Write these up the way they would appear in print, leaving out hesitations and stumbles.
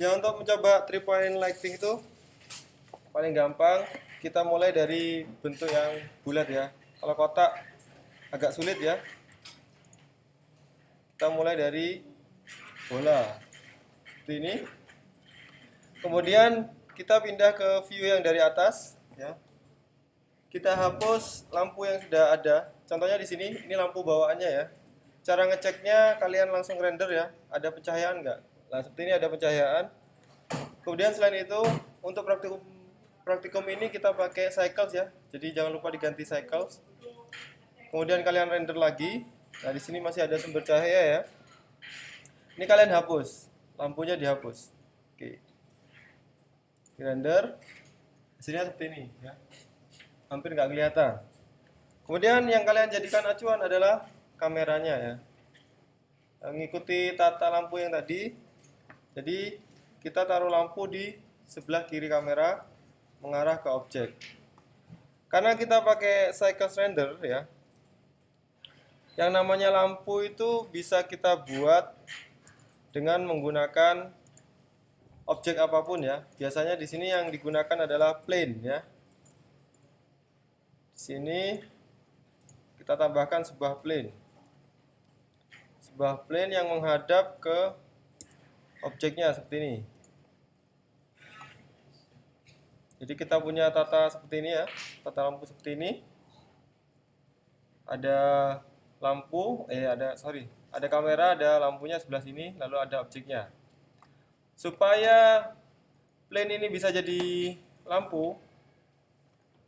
Ya, untuk mencoba 3 point lighting itu paling gampang kita mulai dari bentuk yang bulat ya. Kalau kotak agak sulit ya. Kita mulai dari bola seperti ini. Kemudian kita pindah ke view yang dari atas ya. Kita hapus lampu yang sudah ada. Contohnya di sini, ini lampu bawaannya ya. Cara ngeceknya kalian langsung render ya. Ada pencahayaan nggak? Nah, seperti ini ada pencahayaan. Kemudian selain itu, untuk praktikum ini kita pakai cycles ya. Jadi jangan lupa diganti cycles. Kemudian kalian render lagi. Nah, di sini masih ada sumber cahaya ya. Ini kalian hapus. Lampunya dihapus. Oke. Di render. Hasilnya seperti ini ya. Hampir nggak kelihatan. Kemudian yang kalian jadikan acuan adalah kameranya ya. Mengikuti tata lampu yang tadi. Jadi kita taruh lampu di sebelah kiri kamera mengarah ke objek. Karena kita pakai cycles render ya. Yang namanya lampu itu bisa kita buat dengan menggunakan objek apapun ya. Biasanya di sini yang digunakan adalah plane ya. Di sini kita tambahkan sebuah plane. Sebuah plane yang menghadap ke objeknya seperti ini. Jadi kita punya tata seperti ini ya, tata lampu seperti ini. Ada lampu, ada kamera, ada lampunya sebelah sini, lalu ada objeknya. Supaya plane ini bisa jadi lampu,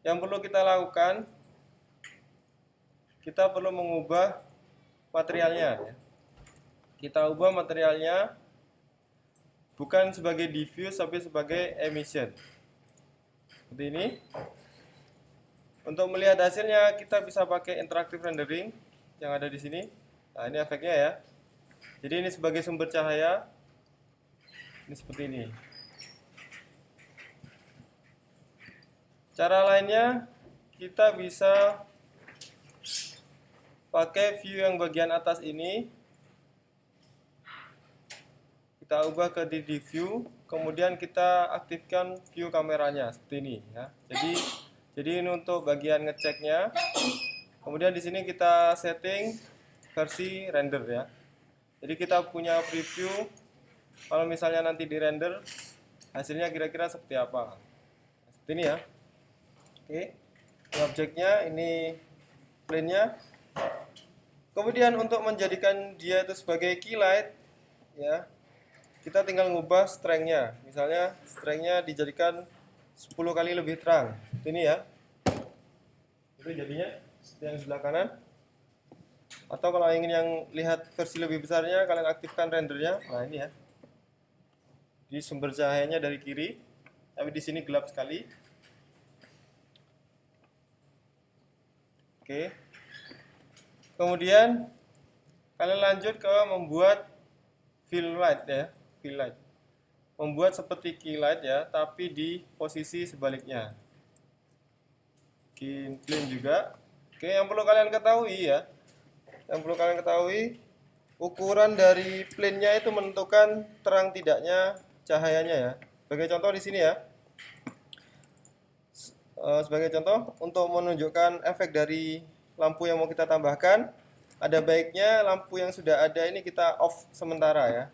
yang perlu kita lakukan, kita perlu mengubah materialnya. Kita ubah materialnya bukan sebagai diffuse tapi sebagai emission. Seperti ini. Untuk melihat hasilnya kita bisa pakai interactive rendering yang ada di sini. Nah, ini efeknya ya. Jadi ini sebagai sumber cahaya. Ini seperti ini. Cara lainnya kita bisa pakai view yang bagian atas ini. Kita ubah ke 3D view, kemudian kita aktifkan view kameranya seperti ini ya. Jadi ini untuk bagian ngeceknya. Kemudian di sini kita setting versi render ya. Jadi kita punya preview kalau misalnya nanti di render hasilnya kira-kira seperti apa. Seperti ini ya. Oke. Ini objeknya, ini plane-nya. Kemudian untuk menjadikan dia itu sebagai key light ya, kita tinggal ngubah strength-nya. Misalnya strength-nya dijadikan 10 kali lebih terang. Seperti ini ya. Itu jadinya yang sebelah kanan. Atau kalau ingin yang lihat versi lebih besarnya, kalian aktifkan rendernya. Nah, ini ya. Di sumber cahayanya dari kiri, tapi di sini gelap sekali. Oke. Kemudian kalian lanjut ke membuat fill light ya, fill light. Membuat seperti key light ya, tapi di posisi sebaliknya. Plane juga. Oke, yang perlu kalian ketahui ya. Yang perlu kalian ketahui, ukuran dari plane-nya itu menentukan terang tidaknya cahayanya ya. Sebagai contoh di sini ya. Sebagai contoh, untuk menunjukkan efek dari lampu yang mau kita tambahkan, ada baiknya lampu yang sudah ada ini kita off sementara ya.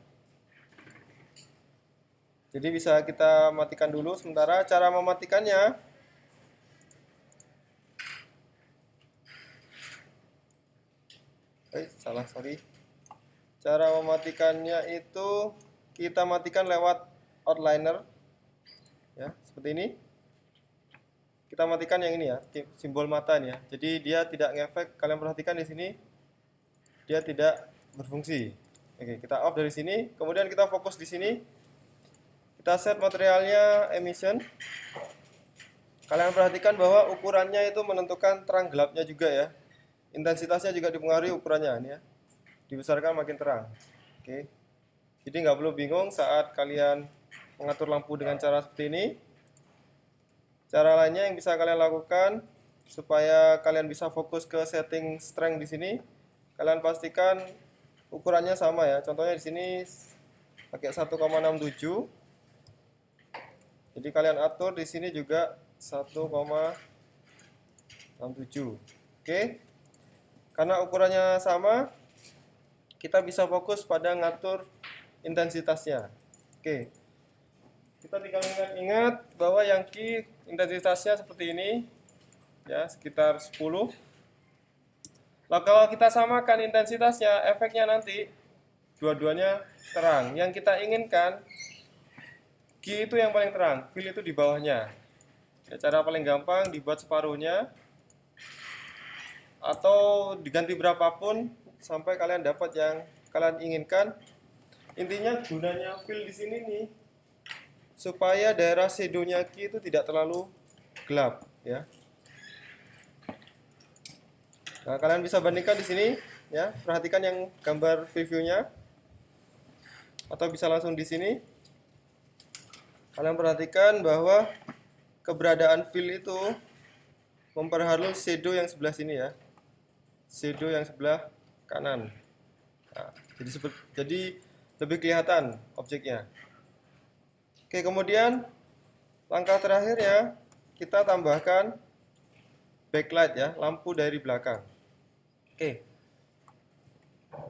Jadi bisa kita matikan dulu sementara. Cara mematikannya, cara mematikannya itu kita matikan lewat outliner ya, seperti ini. Kita matikan yang ini ya, simbol mata ini ya. Jadi dia tidak ngefek. Kalian perhatikan di sini, dia tidak berfungsi. Oke, kita off dari sini. Kemudian kita fokus di sini. Kita set materialnya emission. Kalian perhatikan bahwa ukurannya itu menentukan terang gelapnya juga ya. Intensitasnya juga dipengaruhi ukurannya ini ya. Dibesarkan makin terang. Oke. Jadi nggak perlu bingung saat kalian mengatur lampu dengan cara seperti ini. Cara lainnya yang bisa kalian lakukan supaya kalian bisa fokus ke setting strength di sini, kalian pastikan ukurannya sama ya. Contohnya di sini pakai 1,67. Jadi kalian atur di sini juga 1,67. Oke. Karena ukurannya sama, kita bisa fokus pada ngatur intensitasnya. Oke. Kita tinggal ingat bahwa yang key intensitasnya seperti ini, ya, sekitar 10. Lalu kalau kita samakan intensitasnya, efeknya nanti dua-duanya terang. Yang kita inginkan Q itu yang paling terang, fill itu di bawahnya. Ya, cara paling gampang dibuat separuhnya atau diganti berapapun sampai kalian dapat yang kalian inginkan. Intinya gunanya fill di sini nih supaya daerah shadow-nya Q itu tidak terlalu gelap, ya. Nah, kalian bisa bandingkan di sini, ya. Perhatikan yang gambar previewnya atau bisa langsung di sini. Kalian perhatikan bahwa keberadaan fill itu memperhalus shadow yang sebelah sini, ya, shadow yang sebelah kanan. Nah, jadi lebih kelihatan objeknya. Oke, kemudian langkah terakhirnya kita tambahkan backlight, ya, lampu dari belakang. Oke,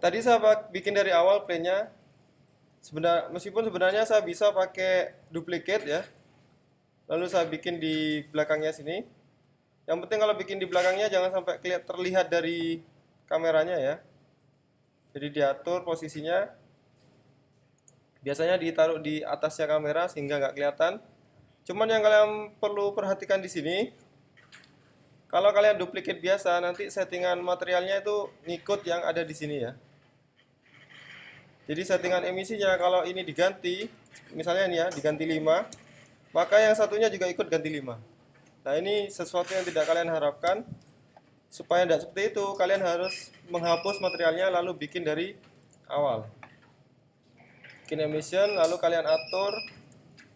tadi saya bikin dari awal plane-nya. Meskipun sebenarnya saya bisa pakai duplicate, ya, lalu saya bikin di belakangnya sini. Yang penting kalau bikin di belakangnya jangan sampai terlihat dari kameranya, ya. Jadi diatur posisinya, biasanya ditaruh di atasnya kamera sehingga nggak kelihatan. Cuman yang kalian perlu perhatikan di sini, kalau kalian duplicate biasa nanti settingan materialnya itu ngikut yang ada di sini, ya. Jadi settingan emisinya kalau ini diganti, misalnya ini, ya, diganti 5, maka yang satunya juga ikut ganti 5. Nah, ini sesuatu yang tidak kalian harapkan. Supaya tidak seperti itu, kalian harus menghapus materialnya lalu bikin dari awal. Bikin emission, lalu kalian atur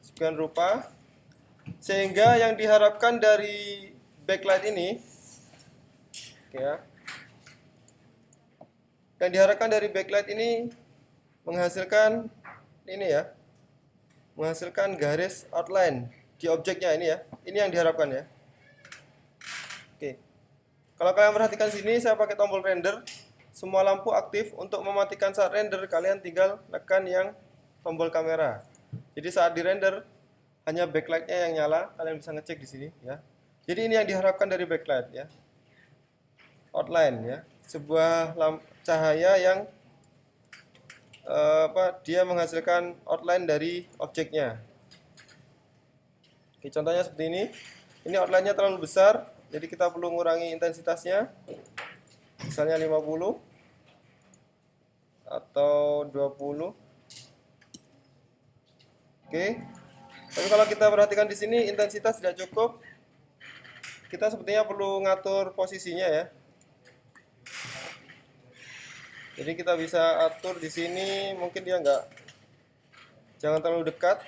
sekian rupa sehingga yang diharapkan dari backlight ini, ya, yang diharapkan dari backlight ini menghasilkan ini, ya, menghasilkan garis outline di objeknya ini, ya. Ini yang diharapkan, ya. Oke. Kalau kalian perhatikan sini, saya pakai tombol render. Semua lampu aktif. Untuk mematikan saat render, kalian tinggal tekan yang tombol kamera. Jadi saat di render hanya backlight-nya yang nyala. Kalian bisa ngecek di sini, ya. Jadi ini yang diharapkan dari backlight, ya. Outline, ya. Sebuah cahaya yang dia menghasilkan outline dari objeknya. Oke, contohnya seperti ini. Ini outline-nya terlalu besar, jadi kita perlu mengurangi intensitasnya. Misalnya 50 atau 20. Oke. Tapi kalau kita perhatikan di sini intensitas tidak cukup. Kita sepertinya perlu ngatur posisinya, ya. Jadi kita bisa atur di sini, mungkin dia jangan terlalu dekat.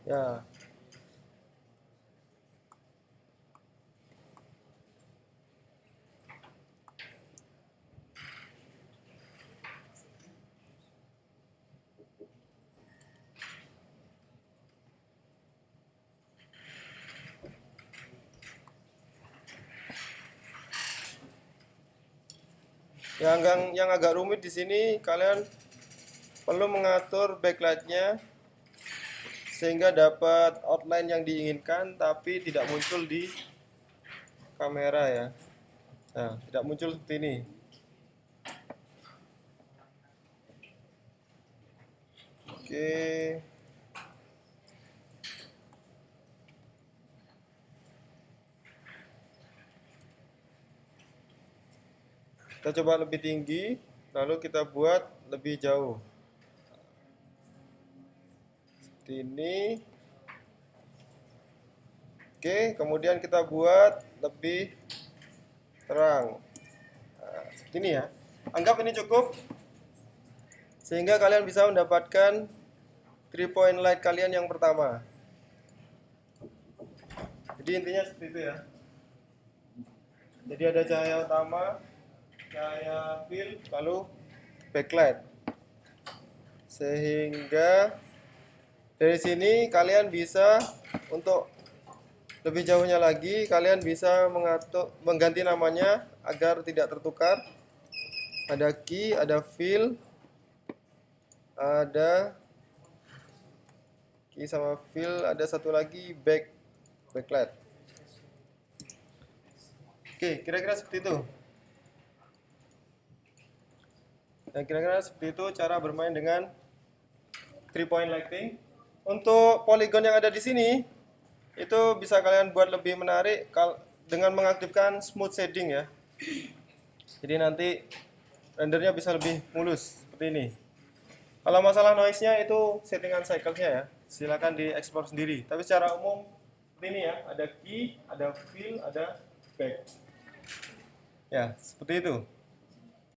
Ya. Yang agak rumit di sini, kalian perlu mengatur backlight-nya sehingga dapat outline yang diinginkan tapi tidak muncul di kamera, ya. Nah, tidak muncul seperti ini. Oke. Kita coba lebih tinggi, lalu kita buat lebih jauh. Seperti ini. Oke, kemudian kita buat lebih terang. Nah, seperti ini ya. Anggap ini cukup sehingga kalian bisa mendapatkan 3 point light kalian yang pertama. Jadi intinya seperti itu ya. Jadi ada cahaya utama, cahaya fill, lalu backlight. Sehingga dari sini kalian bisa, untuk lebih jauhnya lagi, kalian bisa mengganti namanya agar tidak tertukar. Ada key, ada fill, ada key sama fill, ada satu lagi backlight. Oke, kira-kira seperti itu. Dan kira-kira seperti itu cara bermain dengan 3 point lighting. Untuk polygon yang ada di sini, itu bisa kalian buat lebih menarik dengan mengaktifkan smooth shading ya. Jadi nanti rendernya bisa lebih mulus seperti ini. Kalau masalah noise-nya itu settingan cycle-nya ya, silakan dieksplor sendiri. Tapi secara umum seperti ini ya, ada key, ada fill, ada back. Ya, seperti itu.